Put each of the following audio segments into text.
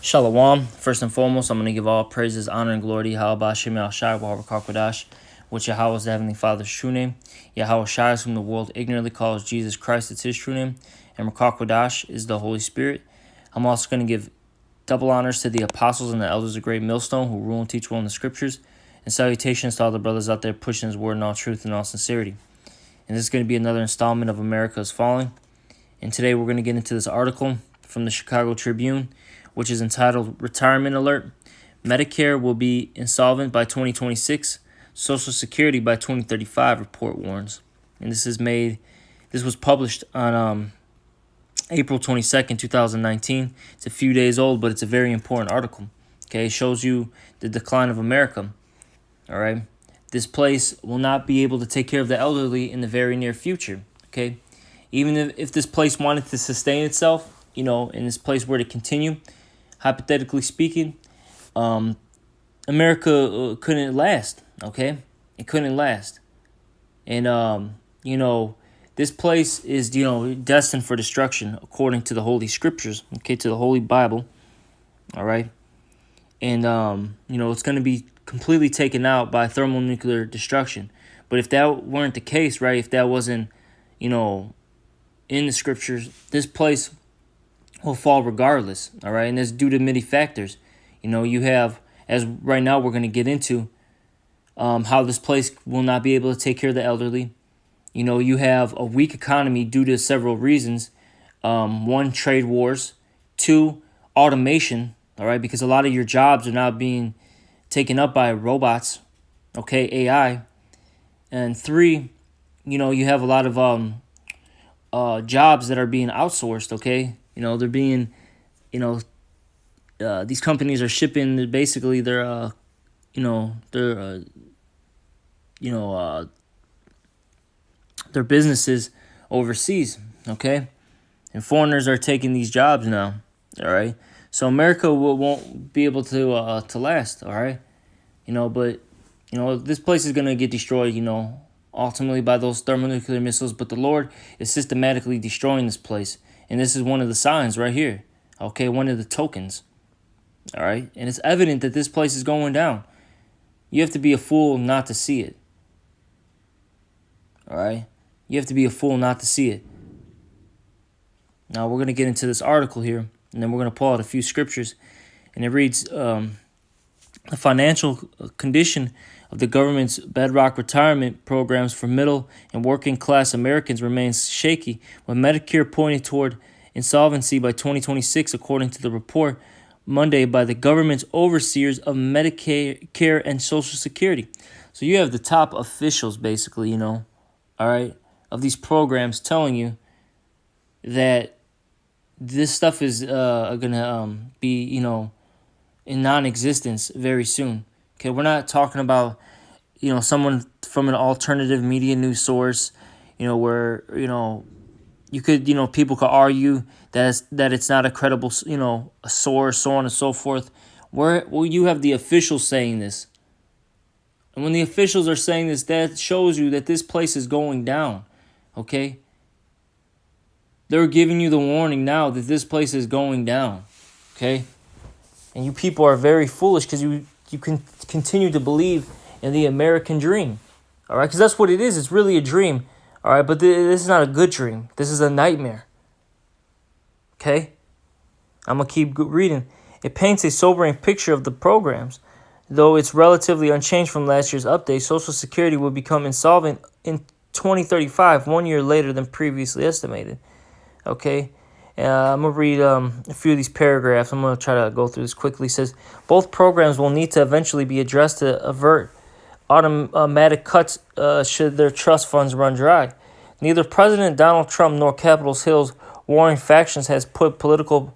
Shalom. First and foremost, I'm going to give all praises, honor, and glory to Yahweh Shem Shai Wahabakarkwadash, which Yahweh is the Heavenly Father's true name. Yahweh Shai is whom the world ignorantly calls Jesus Christ. It's his true name. And Rakakwadash is the Holy Spirit. I'm also going to give double honors to the apostles and the elders of Great Millstone who rule and teach well in the scriptures. And salutations to all the brothers out there pushing his word in all truth and all sincerity. And this is going to be another installment of America is Falling. And today we're going to get into this article from the Chicago Tribune, which is entitled Retirement Alert. Medicare will be insolvent by 2026. Social Security by 2035, report warns. And this was published on April 22nd, 2019. It's a few days old, but it's a very important article. Okay, it shows you the decline of America. All right. This place will not be able to take care of the elderly in the very near future. Okay. Even if this place wanted to sustain itself, and this place were to continue, hypothetically speaking, America couldn't last, okay? It couldn't last. And, this place is, destined for destruction according to the Holy Scriptures, okay, to the Holy Bible, all right? And, it's going to be completely taken out by thermonuclear destruction. But if that weren't the case, right, if that wasn't, in the Scriptures, this place will fall regardless, all right? And that's due to many factors. You have, as right now we're going to get into, how this place will not be able to take care of the elderly. You have a weak economy due to several reasons. One, trade wars. Two, automation, all right? Because a lot of your jobs are now being taken up by robots, okay, AI. And three, you have a lot of jobs that are being outsourced, okay? They're being, these companies are shipping basically their businesses overseas, okay? And foreigners are taking these jobs now, all right? So America won't be able to last, all right? But, this place is going to get destroyed, ultimately by those thermonuclear missiles. But the Lord is systematically destroying this place. And this is one of the signs right here, okay? One of the tokens, all right? And it's evident that this place is going down. You have to be a fool not to see it, all right? You have to be a fool not to see it. Now, we're going to get into this article here, and then we're going to pull out a few scriptures. And it reads, the financial condition of the government's bedrock retirement programs for middle and working class Americans remains shaky, with Medicare pointing toward insolvency by 2026, according to the report Monday by the government's overseers of Medicare and Social Security. So you have the top officials, basically, all right, of these programs telling you that this stuff is going to be, in non-existence very soon. Okay, we're not talking about, someone from an alternative media news source, where, you could, people could argue that it's not a credible, a source, so on and so forth. Well, you have the officials saying this. And when the officials are saying this, that shows you that this place is going down, okay? They're giving you the warning now that this place is going down, okay? And you people are very foolish because you can continue to believe in the American dream, all right? Because that's what it is. It's really a dream, all right? But this is not a good dream. This is a nightmare, okay? I'm going to keep reading. It paints a sobering picture of the programs. Though it's relatively unchanged from last year's update, Social Security will become insolvent in 2035, 1 year later than previously estimated, okay? I'm going to read a few of these paragraphs. I'm going to try to go through this quickly. It says, both programs will need to eventually be addressed to avert automatic cuts should their trust funds run dry. Neither President Donald Trump nor Capitol Hill's warring factions has put political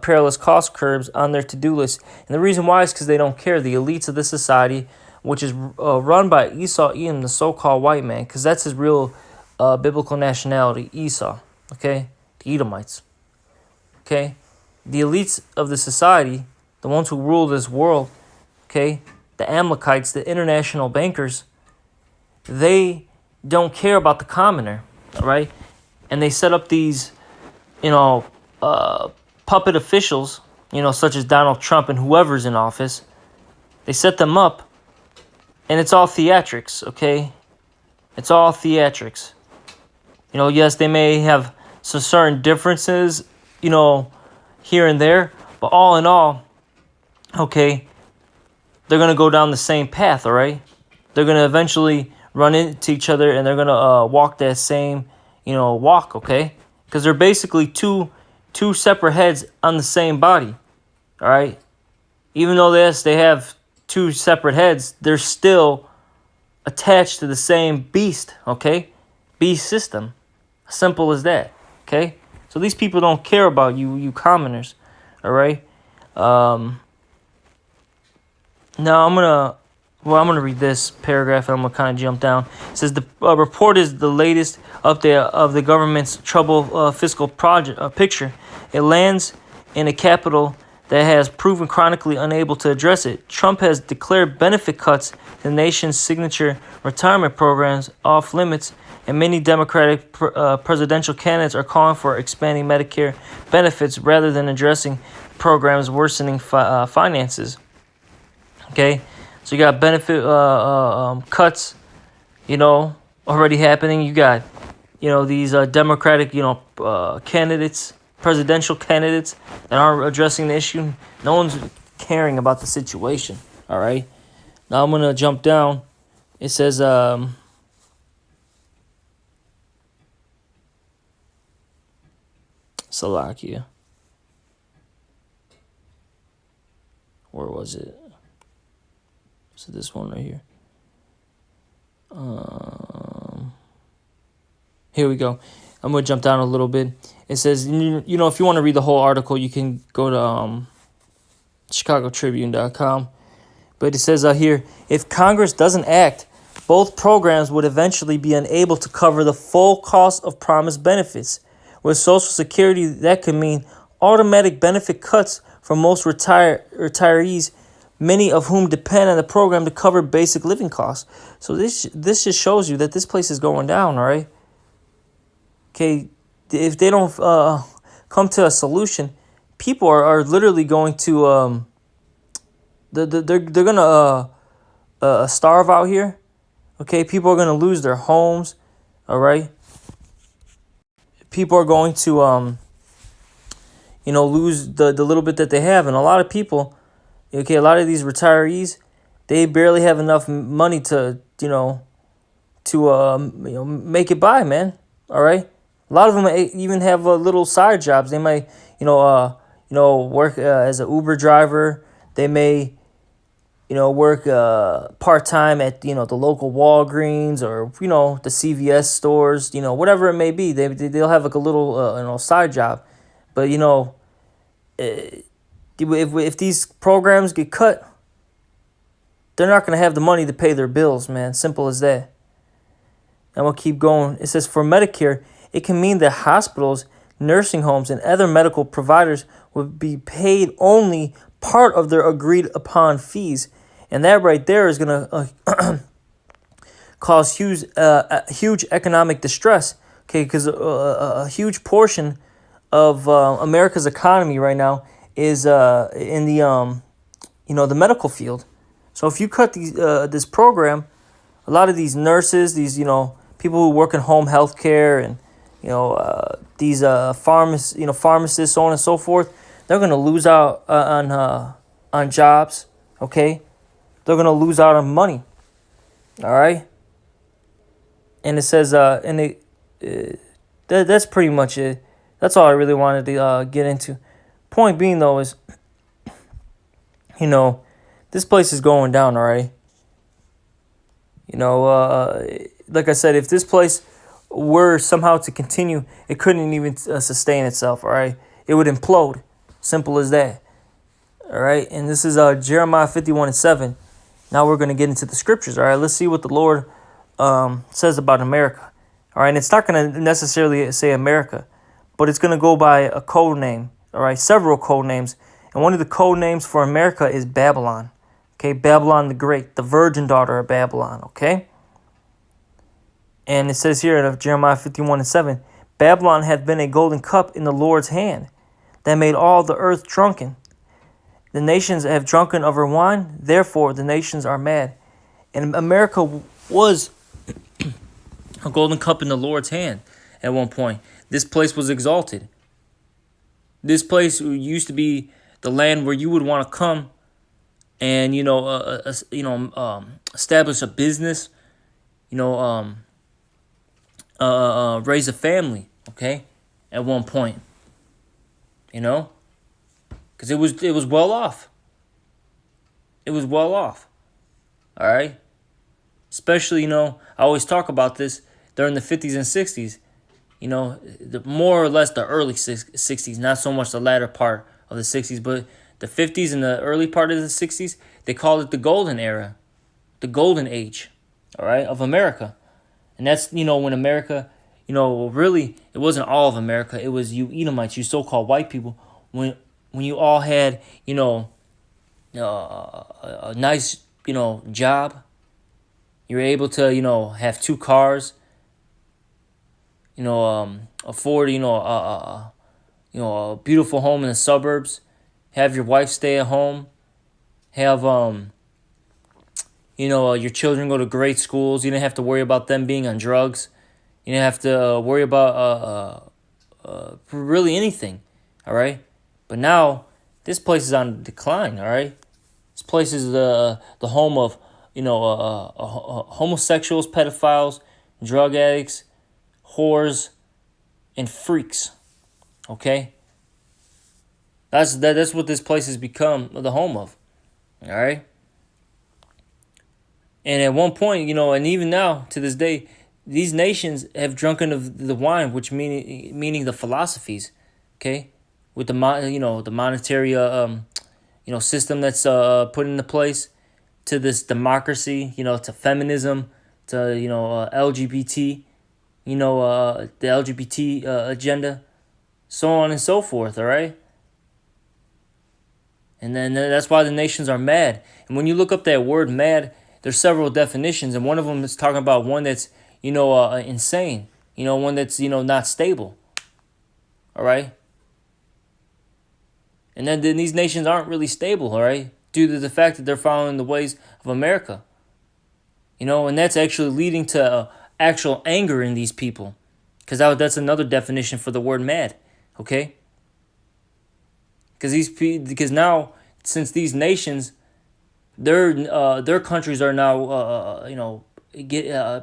perilous cost curbs on their to-do list. And the reason why is because they don't care. The elites of this society, which is run by Esau Edom, the so-called white man, because that's his real biblical nationality, Esau, okay? The Edomites. Okay, the elites of the society, the ones who rule this world, okay, the Amalekites, the international bankers, they don't care about the commoner, all right? And they set up these, puppet officials such as Donald Trump and whoever's in office. They set them up, and it's all theatrics, okay? It's all theatrics. Yes, they may have some certain differences, here and there, but all in all, okay, they're going to go down the same path, all right? They're going to eventually run into each other, and they're going to walk that same, walk, okay? Because they're basically two separate heads on the same body, all right? Even though they have two separate heads, they're still attached to the same beast, okay? Beast system. Simple as that, okay? So these people don't care about you commoners, all right? Now I'm gonna read this paragraph and I'm gonna kind of jump down. It says the report is the latest update of the government's troubled fiscal picture. It lands in a capital that has proven chronically unable to address it. Trump has declared benefit cuts to the nation's signature retirement programs off limits, and many Democratic presidential candidates are calling for expanding Medicare benefits rather than addressing the program's worsening finances. Okay, so you got benefit cuts, already happening. You got, these Democratic, candidates, presidential candidates that aren't addressing the issue. No one's caring about the situation. All right. Now I'm gonna jump down. It says Slovakia. Where was it? So this one right here. Here we go. I'm going to jump down a little bit. It says, if you want to read the whole article, you can go to chicagotribune.com. But it says out here, if Congress doesn't act, both programs would eventually be unable to cover the full cost of promised benefits. With Social Security, that could mean automatic benefit cuts for most retirees, many of whom depend on the program to cover basic living costs. So this just shows you that this place is going down, all right? Okay, if they don't come to a solution, people are literally going to they're gonna starve out here. Okay, people are gonna lose their homes. All right, people are going to lose the little bit that they have, and a lot of people, okay, a lot of these retirees, they barely have enough money to make it by, man. All right. A lot of them even have little side jobs. They might, work as an Uber driver. They may, work part-time at, the local Walgreens or, the CVS stores, whatever it may be. They'll have like a little, side job. But, if these programs get cut, they're not going to have the money to pay their bills, man. Simple as that. And we'll keep going. It says for Medicare, it can mean that hospitals, nursing homes, and other medical providers would be paid only part of their agreed upon fees. And that right there is going to cause huge economic distress. Okay, because a huge portion of America's economy right now is in the the medical field. So if you cut this program, a lot of these nurses, these people who work in home health care and these pharmacists, so on and so forth, they're gonna lose out on jobs. Okay, they're gonna lose out on money. All right, and it says that's pretty much it. That's all I really wanted to get into. Point being though is, this place is going down. All right. Like I said, if this place were somehow to continue, it couldn't even sustain itself, all right? It would implode. Simple as that, all right? And this is Jeremiah 51:7. Now we're going to get into the scriptures, all right? Let's see what the Lord says about America, all right? And it's not going to necessarily say America, but it's going to go by a code name, all right? Several code names. And one of the code names for America is Babylon, okay? Babylon the Great, the virgin daughter of Babylon, okay? And it says here in Jeremiah 51:7, Babylon hath been a golden cup in the Lord's hand, that made all the earth drunken. The nations have drunken of her wine, therefore the nations are mad. And America was a golden cup in the Lord's hand at one point. This place was exalted. This place used to be the land where you would want to come and establish a business, raise a family. Okay, at one point, because it was well off. It was well off. All right. Especially, I always talk about this during the 50s and 60s. More or less the early 60s, not so much the latter part of the 60s, but the 50s and the early part of the 60s, they called it the golden era, the golden age, all right, of America. And that's, when America, really, it wasn't all of America. It was you Edomites, you so-called white people, when you all had, a nice, job. You were able to, have 2 cars, afford, a beautiful home in the suburbs, have your wife stay at home, have, your children go to great schools. You didn't have to worry about them being on drugs. You didn't have to worry about really anything, all right? But now, this place is on decline, all right? This place is the home of, homosexuals, pedophiles, drug addicts, whores, and freaks. Okay? That's what this place has become the home of. All right? And at one point, and even now to this day, these nations have drunken of the wine, which meaning the philosophies, okay, with the the monetary system that's put into place, to this democracy, to feminism, to LGBT, the LGBT agenda, so on and so forth. All right. And then that's why the nations are mad. And when you look up that word mad, there's several definitions, and one of them is talking about one that's insane, one that's not stable. All right. And then these nations aren't really stable, all right, due to the fact that they're following the ways of America. And that's actually leading to actual anger in these people, because that's another definition for the word mad, okay? Because now, since these nations, their countries are now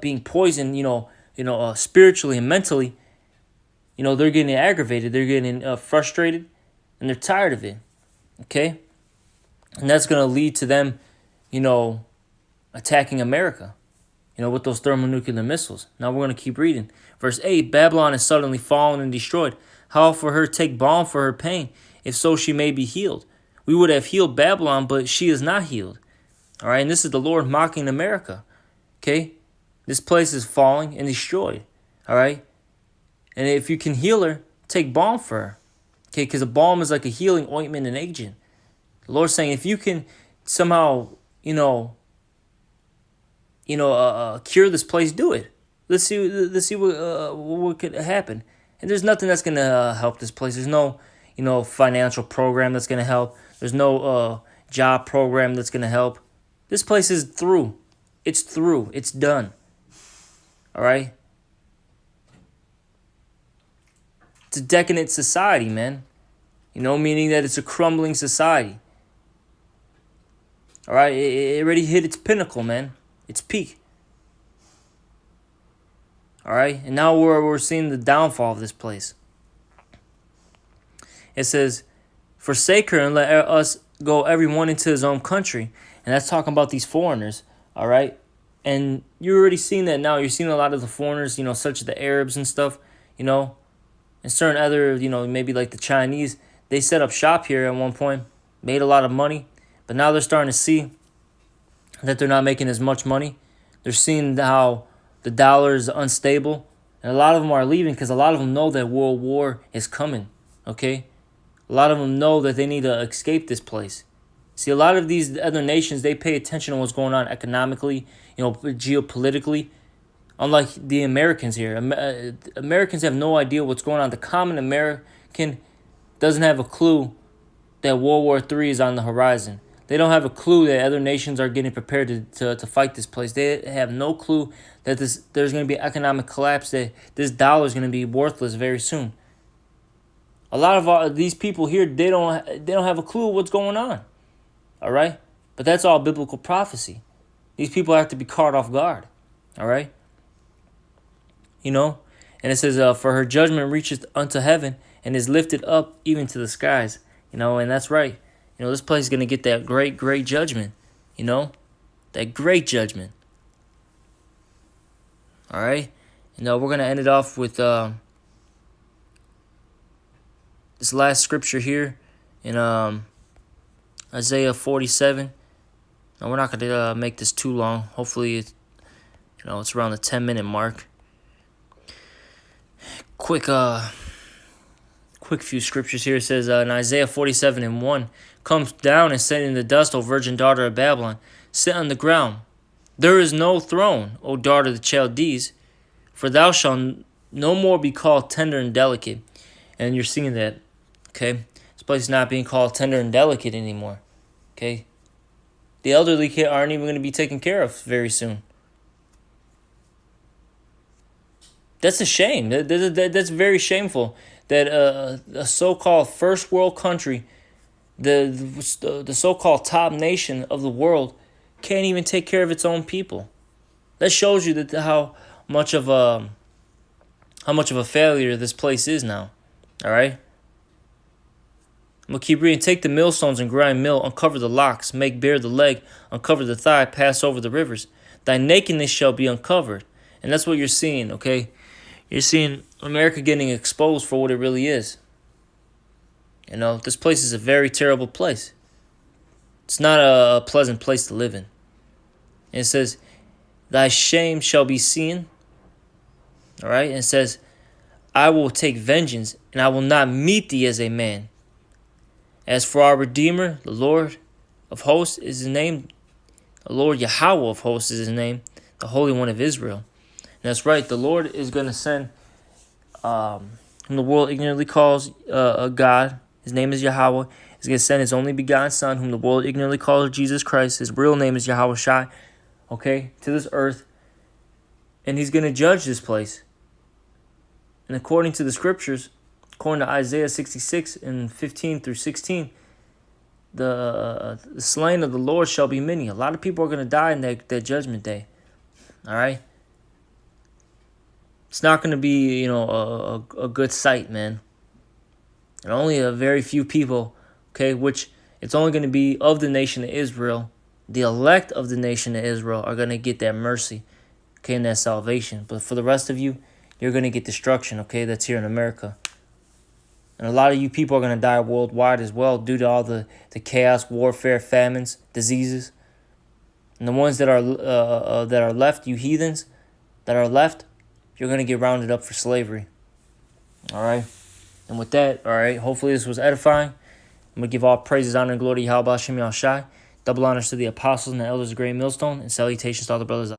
being poisoned, spiritually and mentally. They're getting aggravated, they're getting frustrated, and they're tired of it. Okay, and that's gonna lead to them, attacking America, with those thermonuclear missiles. Now we're gonna keep reading. Verse 8: Babylon is suddenly fallen and destroyed. How for her take balm for her pain, if so she may be healed? We would have healed Babylon, but she is not healed. All right, and this is the Lord mocking America. Okay, this place is falling and destroyed. All right, and if you can heal her, take balm for her. Okay, because a balm is like a healing ointment and agent. The Lord's saying, if you can somehow, cure this place, do it. Let's see what could happen. And there's nothing that's gonna help this place. There's no, financial program that's gonna help. There's no job program that's gonna help. This place is through. It's through. It's done. All right. It's a decadent society, man. Meaning that it's a crumbling society. All right, it already hit its pinnacle, man. Its peak. All right, and now we're seeing the downfall of this place. It says, forsake her and let us go every one into his own country. And that's talking about these foreigners, all right? And you're already seeing that now. You're seeing a lot of the foreigners, such as the Arabs and stuff, and certain other, maybe like the Chinese. They set up shop here at one point, made a lot of money, but now they're starting to see that they're not making as much money. They're seeing how the dollar is unstable, and a lot of them are leaving because a lot of them know that world war is coming, okay? A lot of them know that they need to escape this place. See, a lot of these other nations, they pay attention to what's going on economically, geopolitically, unlike the Americans here. Americans have no idea what's going on. The common American doesn't have a clue that World War III is on the horizon. They don't have a clue that other nations are getting prepared to fight this place. They have no clue that there's going to be economic collapse, that this dollar is going to be worthless very soon. A lot of these people here, they don't have a clue what's going on. All right? But that's all biblical prophecy. These people have to be caught off guard. All right? You know? And it says, for her judgment reacheth unto heaven and is lifted up even to the skies. You know, and that's right. You know, this place is going to get that great, great judgment. You know? That great judgment. All right? And we're going to end it off with this last scripture here in Isaiah 47. Now, we're not going to make this too long. Hopefully, it's around the 10-minute mark. Quick few scriptures here. It says in Isaiah 47:1, comes down and sit in the dust, O virgin daughter of Babylon. Sit on the ground. There is no throne, O daughter of the Chaldees, for thou shalt no more be called tender and delicate. And you're seeing that, okay? This place is not being called tender and delicate anymore, okay? The elderly aren't even going to be taken care of very soon. That's a shame. That's very shameful that a so-called first world country, the so-called top nation of the world, can't even take care of its own people. That shows you that how much of a failure this place is now. All right. I'm going to keep reading. Take the millstones and grind mill, uncover the locks, make bare the leg, uncover the thigh, pass over the rivers. Thy nakedness shall be uncovered. And that's what you're seeing, okay? You're seeing America getting exposed for what it really is. You know, this place is a very terrible place. It's not a pleasant place to live in. And it says, thy shame shall be seen. All right? And it says, I will take vengeance, and I will not meet thee as a man. As for our Redeemer, the Lord of hosts is his name. The Lord Yahweh of hosts is his name. The Holy One of Israel. And that's right. The Lord is going to send whom the world ignorantly calls a God. His name is Yahweh. He's going to send his only begotten Son, whom the world ignorantly calls Jesus Christ. His real name is Yahweh Shai. Okay, to this earth. And he's going to judge this place. And according to the scriptures, according to Isaiah 66 and 15 through 16, the slain of the Lord shall be many. A lot of people are going to die in that judgment day. All right? It's not going to be, a good sight, man. And only a very few people, okay, which it's only going to be of the nation of Israel. The elect of the nation of Israel are going to get that mercy, okay, and that salvation. But for the rest of you, you're going to get destruction, okay, that's here in America. And a lot of you people are going to die worldwide as well due to all the chaos, warfare, famines, diseases. And the ones that are left, you heathens that are left, you're going to get rounded up for slavery. All right? And with that, all right, hopefully this was edifying. I'm going to give all praises, honor, and glory to Yahweh Hashem Yahshai. Double honors to the apostles and the elders of Great Millstone, and salutations to all the brothers.